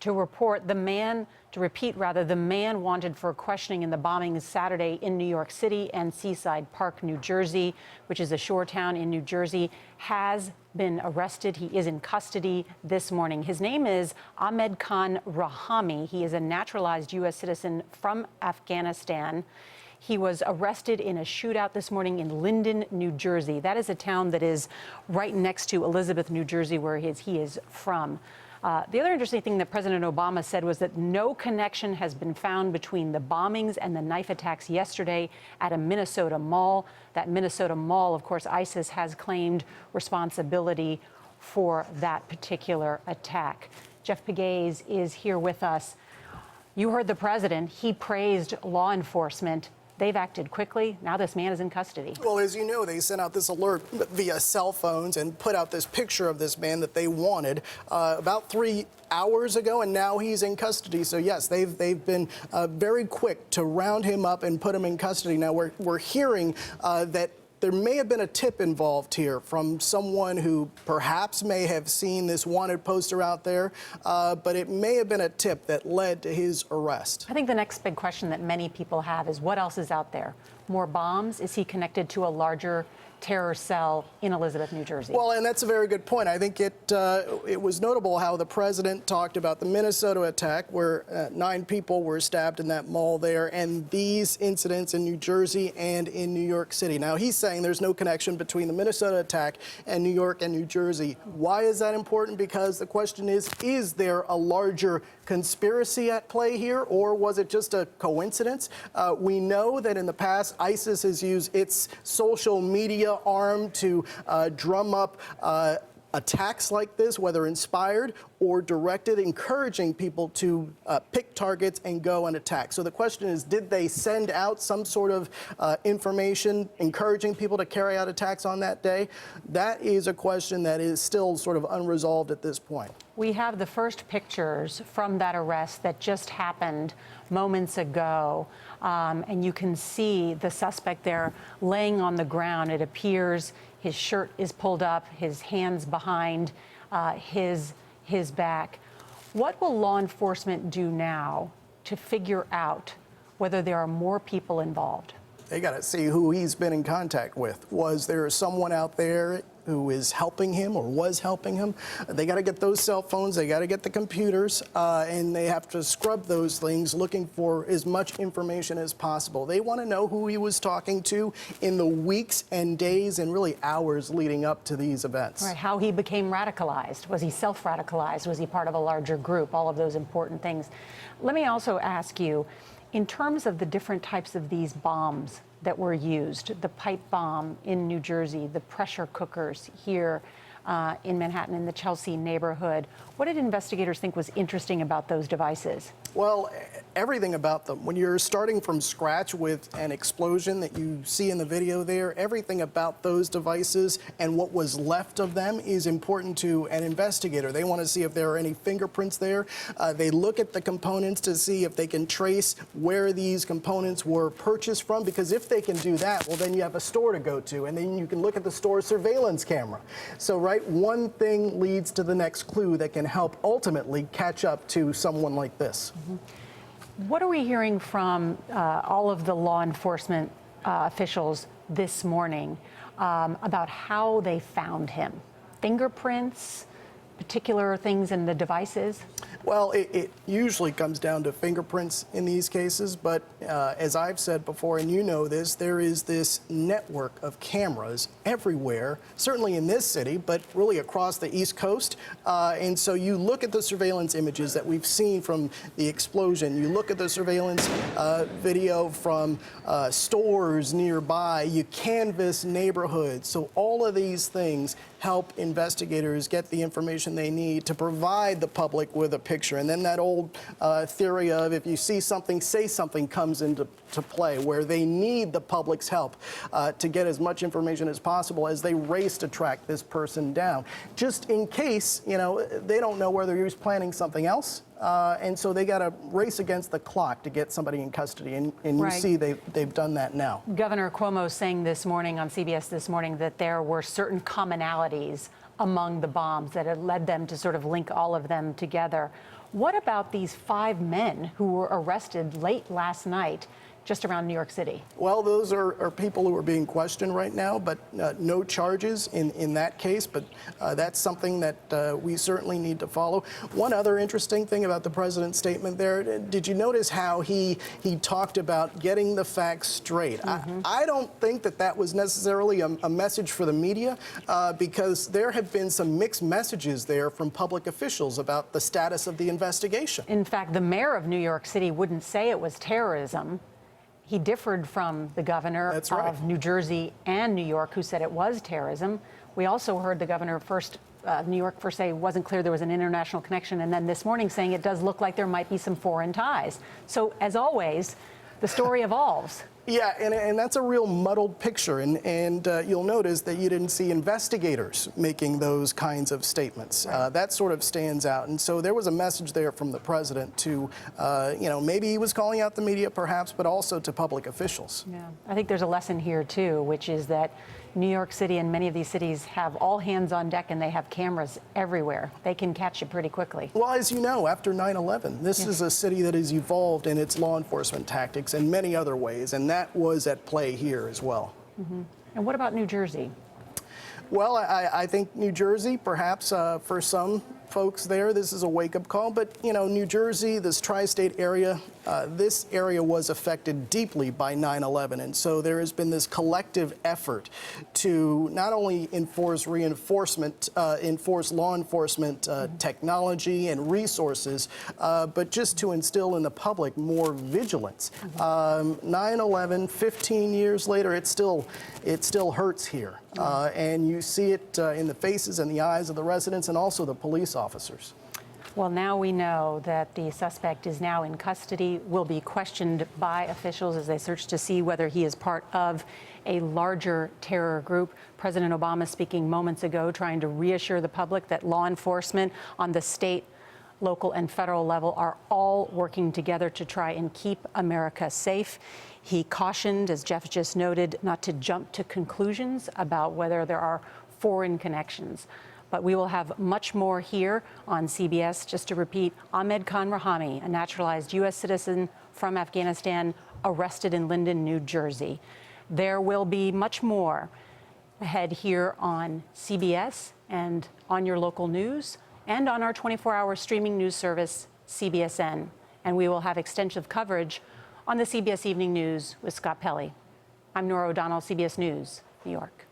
to repeat the man wanted for questioning in the bombings Saturday in New York City and Seaside Park, New Jersey, which is a shore town in New Jersey, has been arrested. He is in custody this morning. His name is Ahmad Khan Rahami. He is a naturalized U.S. citizen from Afghanistan. He was arrested in a shootout this morning in Linden, New Jersey. That is a town that is right next to Elizabeth, New Jersey, where he is from. The other interesting thing that President Obama said was that no connection has been found between the bombings and the knife attacks yesterday at a Minnesota mall. That Minnesota mall, of course, ISIS has claimed responsibility for that particular attack. Jeff Pegues is here with us. You heard the president. He praised law enforcement. They've acted quickly. Now this man is in custody. Well, as you know, they sent out this alert via cell phones and put out this picture of this man that they wanted about 3 hours ago, and now he's in custody. So yes, they've been very quick to round him up and put him in custody. Now we're hearing that there may have been a tip involved here from someone who perhaps may have seen this wanted poster out there, but it may have been a tip that led to his arrest. I think the next big question that many people have is what else is out there? More bombs? Is he connected to a larger terror cell in Elizabeth, New Jersey? Well, and that's a very good point. I think it was notable how the president talked about the Minnesota attack where 9 people were stabbed in that mall there, and these incidents in New Jersey and in New York City. Now, he's saying there's no connection between the Minnesota attack and New York and New Jersey. Why is that important? Because the question is there a larger conspiracy at play here, or was it just a coincidence? We know that in the past, ISIS has used its social media arm to drum up attacks like this, whether inspired or directed, encouraging people to pick targets and go and attack. So the question is, did they send out some sort of information encouraging people to carry out attacks on that day? That is a question that is still sort of unresolved at this point. We have the first pictures from that arrest that just happened moments ago, and you can see the suspect there laying on the ground. It appears his shirt is pulled up, his hands behind his back. What will law enforcement do now to figure out whether there are more people involved? They got to see who he's been in contact with. Was there someone out there who is helping him or was helping him? They got to get those cell phones, they got to get the computers, and they have to scrub those things looking for as much information as possible. They want to know who he was talking to in the weeks and days and really hours leading up to these events. Right, how he became radicalized. Was he self-radicalized? Was he part of a larger group? All of those important things. Let me also ask you, in terms of the different types of these bombs that were used, the pipe bomb in New Jersey, the pressure cookers here in Manhattan, in the Chelsea neighborhood, what did investigators think was interesting about those devices? Well, everything about them. When you're starting from scratch with an explosion that you see in the video there, everything about those devices and what was left of them is important to an investigator. They want to see if there are any fingerprints there. They look at the components to see if they can trace where these components were purchased from, because if they can do that, well, then you have a store to go to, and then you can look at the store surveillance camera. So, right, one thing leads to the next clue that can help ultimately catch up to someone like this. What are we hearing from all of the law enforcement officials this morning about how they found him? Fingerprints, particular things in the devices? Well, it usually comes down to fingerprints in these cases, but as I've said before, and you know this, there is this network of cameras everywhere, certainly in this city, but really across the East Coast. And so you look at the surveillance images that we've seen from the explosion, you look at the surveillance video from stores nearby, you canvass neighborhoods. So all of these things help investigators get the information they need to provide the public with a picture. And then that old theory of if you see something, say something comes into play, where they need the public's help to get as much information as possible as they race to track this person down. Just in case, you know, they don't know whether he was planning something else. And so they got to race against the clock to get somebody in custody. And you see they've done that now. Governor Cuomo saying this morning on CBS this morning that there were certain commonalities among the bombs that had led them to sort of link all of them together. What about these 5 men who were arrested late last night just around New York City? Well, those are people who are being questioned right now, but no charges in that case. But that's something that we certainly need to follow. One other interesting thing about the president's statement there, did you notice how he talked about getting the facts straight? I don't think that was necessarily a message for the media because there have been some mixed messages there from public officials about the status of the investigation. In fact, the mayor of New York City wouldn't say it was terrorism. He differed from the governor of New Jersey and New York, who said it was terrorism. We also heard the governor New York first say it wasn't clear there was an international connection, and then this morning saying it does look like there might be some foreign ties. So, as always, the story evolves. Yeah, and that's a real muddled picture, and you'll notice that you didn't see investigators making those kinds of statements. That sort of stands out, and so there was a message there from the president to, maybe he was calling out the media perhaps, but also to public officials. Yeah, I think there's a lesson here too, which is that New York City and many of these cities have all hands on deck and they have cameras everywhere. They can catch you pretty quickly. Well, as you know, after 9/11, this is a city that has evolved in its law enforcement tactics in many other ways, and that was at play here as well. And what about New Jersey? Well, I think New Jersey, perhaps for some folks there, this is a wake-up call. But, New Jersey, this tri-state area, this area was affected deeply by 9/11. And so there has been this collective effort to not only enforce law enforcement technology and resources, but just to instill in the public more vigilance. 9/11, 15 years later, it still hurts here. And you see it in the faces and the eyes of the residents and also the police officers. Well, now we know that the suspect is now in custody, will be questioned by officials as they search to see whether he is part of a larger terror group. President Obama speaking moments ago, trying to reassure the public that law enforcement on the state, local, and federal level are all working together to try and keep America safe. He cautioned, as Jeff just noted, not to jump to conclusions about whether there are foreign connections. But we will have much more here on CBS. Just to repeat, Ahmad Khan Rahami, a naturalized U.S. citizen from Afghanistan, arrested in Linden, New Jersey. There will be much more ahead here on CBS and on your local news and on our 24-hour streaming news service, CBSN. And we will have extensive coverage on the CBS Evening News with Scott Pelley. I'm Norah O'Donnell, CBS News, New York.